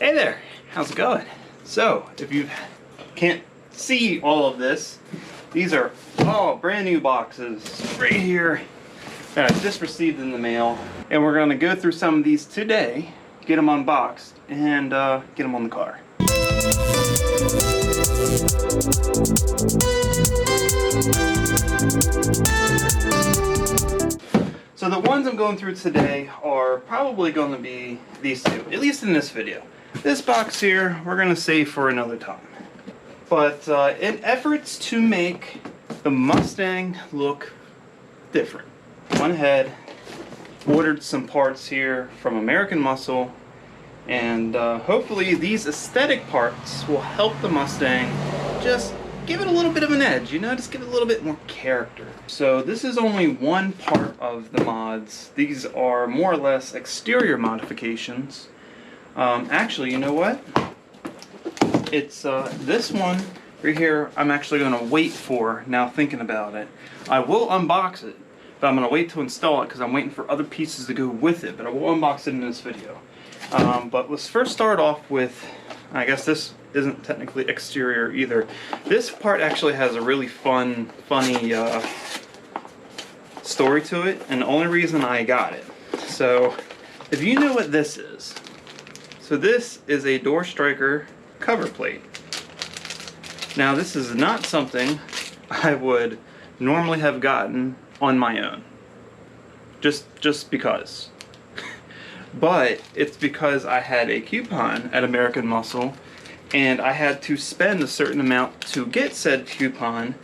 Hey there, how's it going? So, if you can't see all of this, these are all brand new boxes right here that I just received in the mail. And we're gonna go through some of these today, get them unboxed, and get them on the car. So the ones I'm going through today are probably going to be these two, at least in this video. This box here, we're going to save for another time. But in efforts to make the Mustang look different, went ahead, ordered some parts here from American Muscle, and hopefully these aesthetic parts will help the Mustang just give it a little bit of an edge, you know, just give it a little bit more character. So this is only one part of the mods. These are more or less exterior modifications. Actually, you know what? It's this one right here I'm actually going to wait for, now thinking about it. I will unbox it, but I'm going to wait to install it because I'm waiting for other pieces to go with it, but I will unbox it in this video. But let's first start off with, I guess this isn't technically exterior either. This part actually has a really funny story to it, and the only reason I got it. So, if you know what this is, so this is a door striker cover plate. Now this is not something I would normally have gotten on my own, just because. But it's because I had a coupon at American Muscle and I had to spend a certain amount to get said coupon,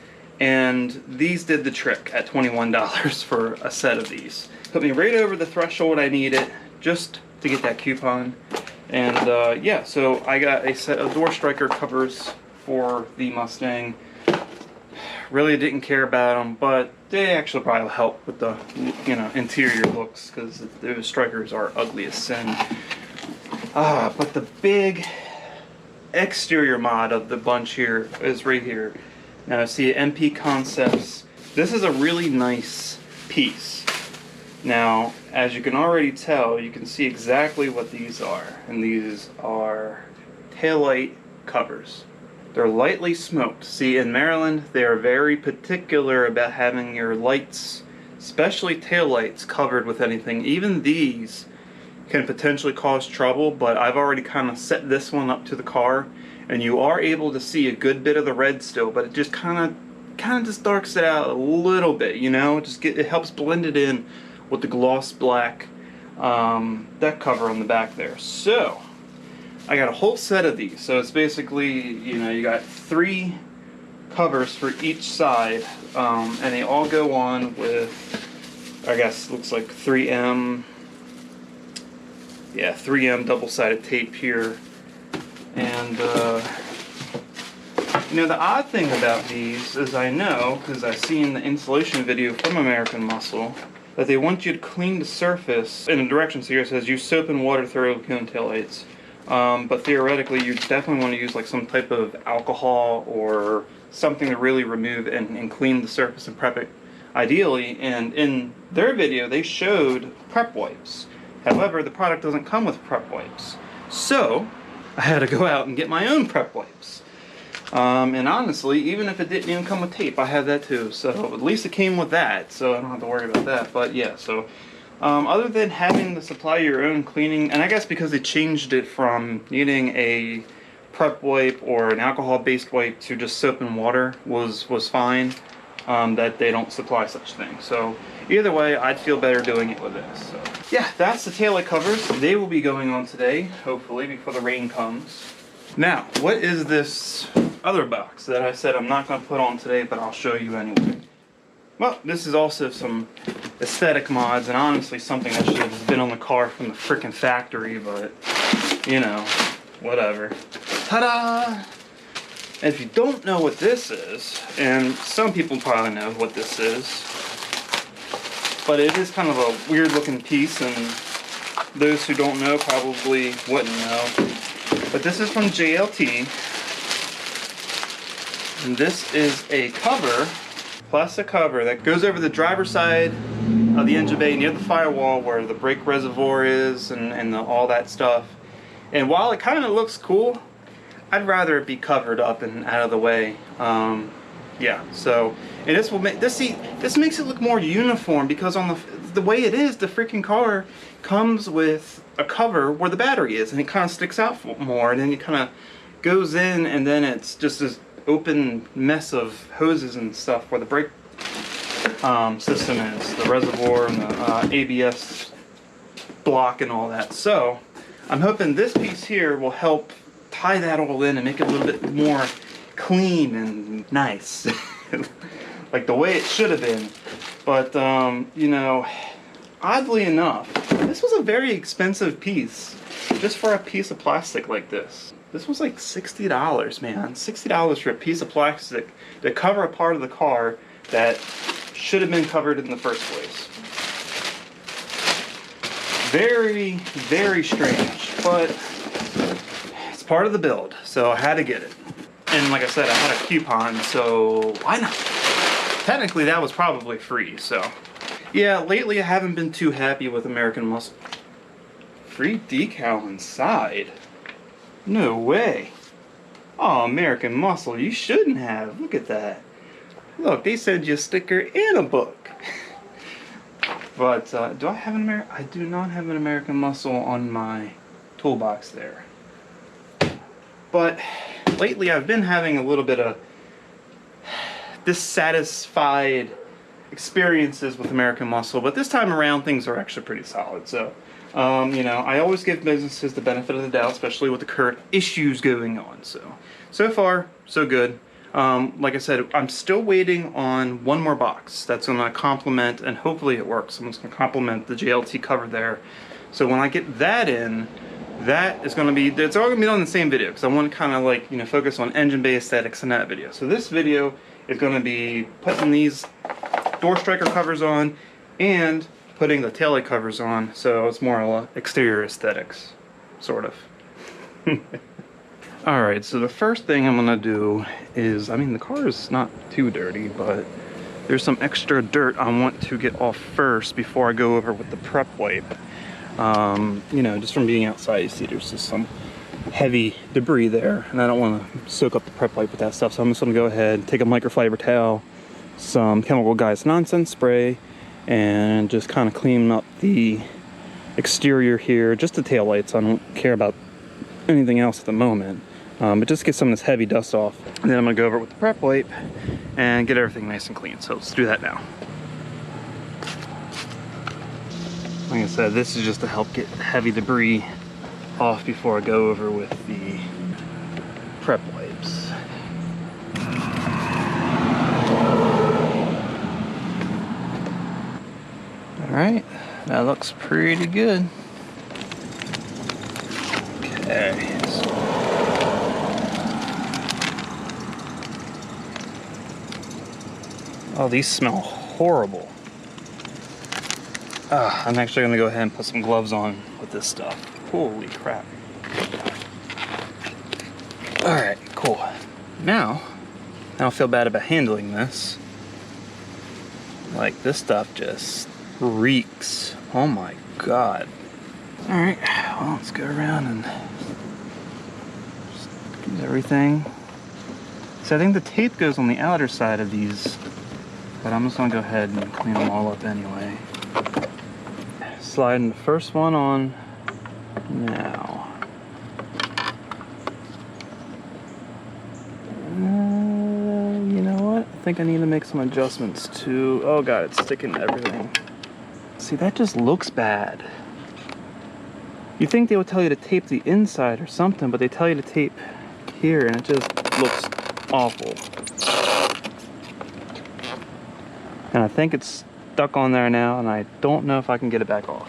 and these did the trick at $21 for a set of these. Put me right over the threshold I needed just to get that coupon. And yeah, so I got a set of door striker covers for the Mustang. Really didn't care about them, but they actually probably help with the, you know, interior looks, because those strikers are ugly as sin. But the big exterior mod of the bunch here is right here. Now see, MP Concepts. This is a really nice piece. Now, as you can already tell, you can see exactly what these are, and these are taillight covers. They're lightly smoked. See, in Maryland, they are very particular about having your lights, especially taillights, covered with anything. Even these can potentially cause trouble, but I've already kind of set this one up to the car, and you are able to see a good bit of the red still, but it just kind of just darks it out a little bit, you know. It helps blend it in with the gloss black deck cover on the back there. So I got a whole set of these. So it's basically, you know, you got 3 covers for each side, and they all go on with, I guess, looks like 3M. Yeah, 3M double-sided tape here. And you know, the odd thing about these is, I know, because I've seen the installation video from American Muscle, that they want you to clean the surface. In the directions here it says use soap and water thoroughly clean taillights. But theoretically, you definitely want to use like some type of alcohol or something to really remove and clean the surface and prep it ideally. And in their video, they showed prep wipes. However, the product doesn't come with prep wipes. So I had to go out and get my own prep wipes. And honestly, even if it didn't even come with tape, I had that too. So at least it came with that, so I don't have to worry about that. But yeah, so other than having to supply your own cleaning, and I guess because they changed it from needing a prep wipe or an alcohol-based wipe to just soap and water was fine, that they don't supply such things. So either way, I'd feel better doing it with this. So yeah, that's the taillight covers. They will be going on today, hopefully, before the rain comes. Now, what is this other box that I said I'm not going to put on today, but I'll show you anyway? Well, this is also some aesthetic mods, and honestly something that should have been on the car from the frickin' factory, but, you know, whatever. Ta-da! And if you don't know what this is, and some people probably know what this is, but it is kind of a weird looking piece, and those who don't know probably wouldn't know. But this is from JLT, and this is a cover, plastic cover, that goes over the driver's side of the engine bay near the firewall where the brake reservoir is and all that stuff. And while it kind of looks cool, I'd rather it be covered up and out of the way. Yeah, so, and this will make, this makes it look more uniform, because on the way it is, the freaking car comes with a cover where the battery is, and it kind of sticks out more, and then it kind of goes in, and then it's just this open mess of hoses and stuff where the brake system is, the reservoir and the ABS block and all that. So I'm hoping this piece here will help tie that all in and make it a little bit more clean and nice. Like the way it should have been. But you know, oddly enough, this was a very expensive piece just for a piece of plastic like this. This was like $60, man. $60 for a piece of plastic to cover a part of the car that should have been covered in the first place. Very, very strange, but it's part of the build, so I had to get it. And like I said, I had a coupon, so why not? Technically, that was probably free, so. Yeah, lately I haven't been too happy with American Muscle. Free decal inside? No way. Oh, American Muscle, you shouldn't have. Look at that. Look, they sent you a sticker and a book. But do I have an American? I do not have an American Muscle on my toolbox there. But lately I've been having a little bit of dissatisfied experiences with American Muscle, but this time around things are actually pretty solid. So, you know, I always give businesses the benefit of the doubt, especially with the current issues going on. So far, so good. Like I said, I'm still waiting on one more box that's going to complement, and hopefully it works. It's going to complement the JLT cover there. So when I get that in, that is going to be, it's all going to be done in the same video, because I want to kind of like, you know, focus on engine bay aesthetics in that video. So this video is going to be putting these door striker covers on and putting the taillight covers on, so it's more exterior aesthetics, sort of. Alright, so the first thing I'm gonna do is, I mean, the car is not too dirty, but there's some extra dirt I want to get off first before I go over with the prep wipe. You know, just from being outside, you see there's just some heavy debris there, and I don't want to soak up the prep wipe with that stuff, so I'm just gonna go ahead, take a microfiber towel, some Chemical Guys Nonsense spray, and just kind of clean up the exterior here, just the tail lights. I don't care about anything else at the moment, but just get some of this heavy dust off, and then I'm gonna go over it with the prep wipe and get everything nice and clean. So let's do that now. Like I said, this is just to help get heavy debris off before I go over with the prep wipes. Alright, that looks pretty good. Okay, so oh, these smell horrible. I'm actually going to go ahead and put some gloves on with this stuff. Holy crap. Alright, cool. Now, I don't feel bad about handling this. Like, this stuff just reeks. Oh my god. Alright, well, let's go around and just get everything. So I think the tape goes on the outer side of these, but I'm just going to go ahead and clean them all up anyway. Sliding the first one on now. You know what? I think I need to make some adjustments to... Oh god, it's sticking to everything. See, that just looks bad. You think they would tell you to tape the inside or something, but they tell you to tape here, and it just looks awful. And I think it's stuck on there now, and I don't know if I can get it back off.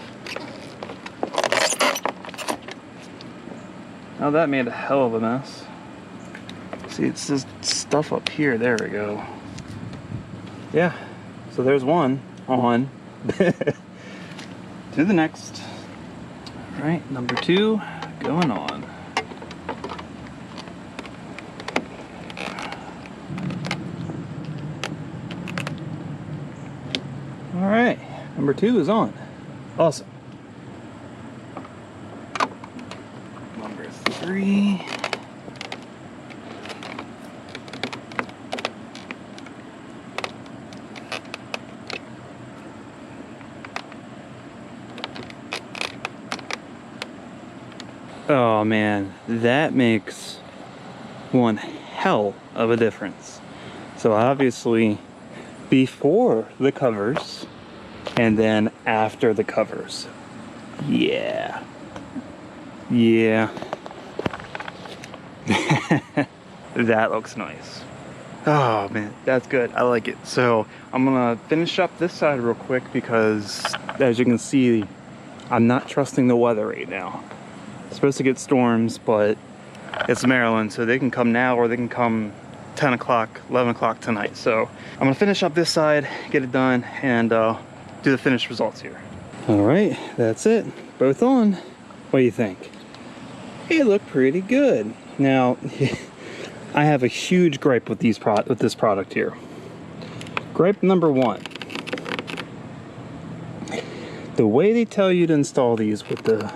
Now that made a hell of a mess. See, it's this stuff up here. There we go. Yeah, so there's one on. To the next. All right, number 2 going on. All right, number 2 is on. Awesome. Number 3. Oh man, that makes one hell of a difference. So obviously before the covers and then after the covers. Yeah. Yeah. That looks nice. Oh man, that's good. I like it. So I'm gonna finish up this side real quick because as you can see, I'm not trusting the weather right now. It's supposed to get storms, but it's Maryland, so they can come now or they can come 10 o'clock, 11 o'clock tonight. So I'm gonna finish up this side, get it done, and do the finished results here. All right, that's it. Both on. What do you think? They look pretty good. Now, I have a huge gripe with this product here. Gripe number 1. The way they tell you to install these with the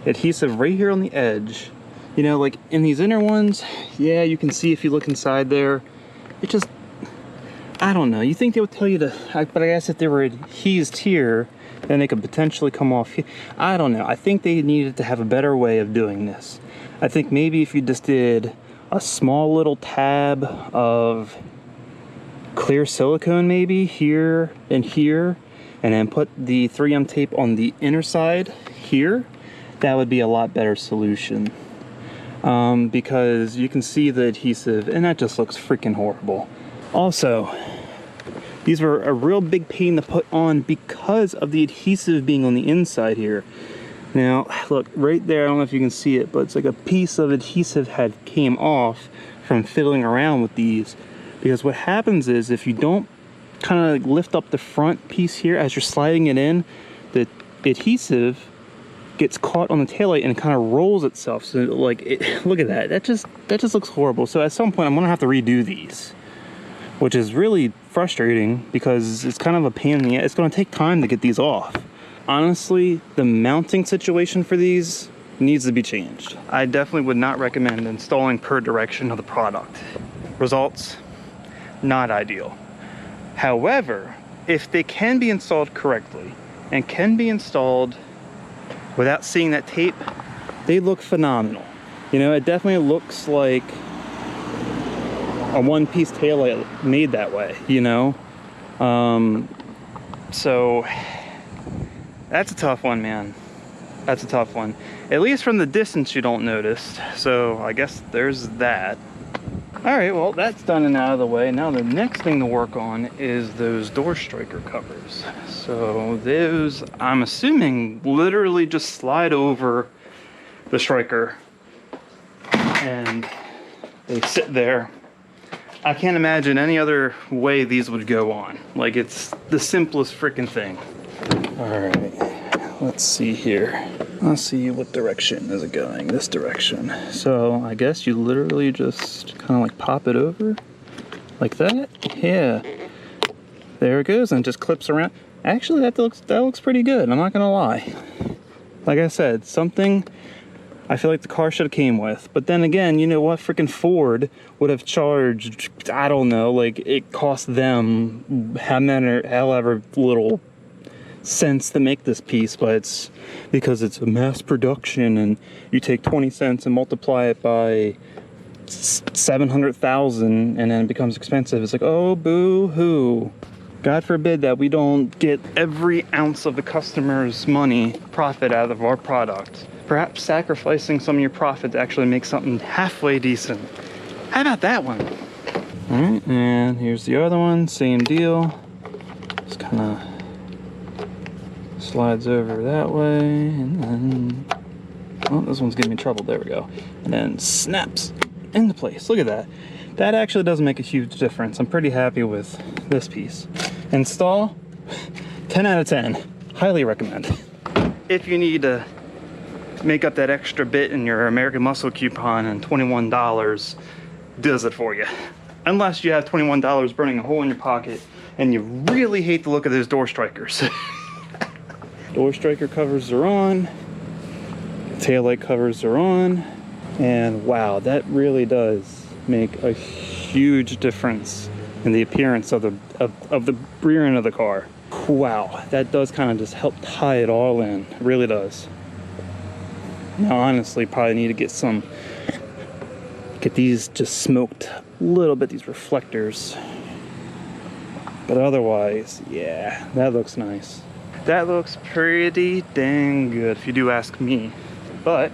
adhesive right here on the edge, you know, like in these inner ones, yeah, you can see if you look inside there, it just, I don't know. You think they would tell you to, but I guess if they were adhesed here, then they could potentially come off here. I don't know. I think they needed to have a better way of doing this. I think maybe if you just did a small little tab of clear silicone maybe here and here, and then put the 3M tape on the inner side here, that would be a lot better solution. Because you can see the adhesive and that just looks freaking horrible. Also, these were a real big pain to put on because of the adhesive being on the inside here. Now, look, right there, I don't know if you can see it, but it's like a piece of adhesive had came off from fiddling around with these. Because what happens is if you don't kind of lift up the front piece here as you're sliding it in, the adhesive gets caught on the taillight and it kind of rolls itself. So like, look at that. That just looks horrible. So at some point I'm gonna have to redo these, which is really frustrating because it's kind of a pain in the ass. It's gonna take time to get these off. Honestly, the mounting situation for these needs to be changed. I definitely would not recommend installing per direction of the product. Results, not ideal. However, if they can be installed correctly and can be installed without seeing that tape, they look phenomenal. You know, it definitely looks like a one-piece taillight made that way, you know? So that's a tough one, man. That's a tough one. At least from the distance you don't notice. So I guess there's that. All right, well, that's done and out of the way. Now the next thing to work on is those door striker covers. So those, I'm assuming, literally just slide over the striker and they sit there. I can't imagine any other way these would go on. Like, it's the simplest freaking thing. All right, let's see here. Let's see, what direction is it going? This direction. So I guess you literally just kind of like pop it over like that. Yeah, there it goes, and it just clips around. Actually, that looks pretty good. I'm not gonna lie. Like I said, something I feel like the car should have came with. But then again, you know what? Freaking Ford would have charged, I don't know, like it cost them however little cents to make this piece, but it's because it's a mass production and you take 20 cents and multiply it by 700,000 and then it becomes expensive. It's like, oh, boo-hoo. God forbid that we don't get every ounce of the customer's money profit out of our product. Perhaps sacrificing some of your profit to actually make something halfway decent. How about that one? All right, and here's the other one, same deal. Just kind of slides over that way, and then, oh, this one's giving me trouble. There we go. And then snaps into place. Look at that. That actually does make a huge difference. I'm pretty happy with this piece. Install, 10 out of 10. Highly recommend. If you need to make up that extra bit in your American Muscle coupon, and $21 does it for you. Unless you have $21 burning a hole in your pocket and you really hate the look of those door strikers. Door striker covers are on. Taillight covers are on, and wow, that really does make a huge difference in the appearance of the rear end of the car. Wow, that does kind of just help tie it all in. It really does. Now, honestly, probably need to get these just smoked a little bit, these reflectors. But otherwise, yeah, that looks nice. That looks pretty dang good, if you do ask me. But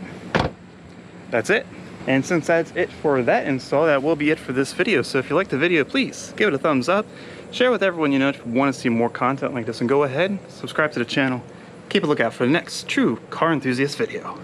that's it. And since that's it for that install, that will be it for this video. So if you liked the video, please give it a thumbs up. Share with everyone you know if you want to see more content like this. And go ahead, subscribe to the channel. Keep a lookout for the next true car enthusiast video.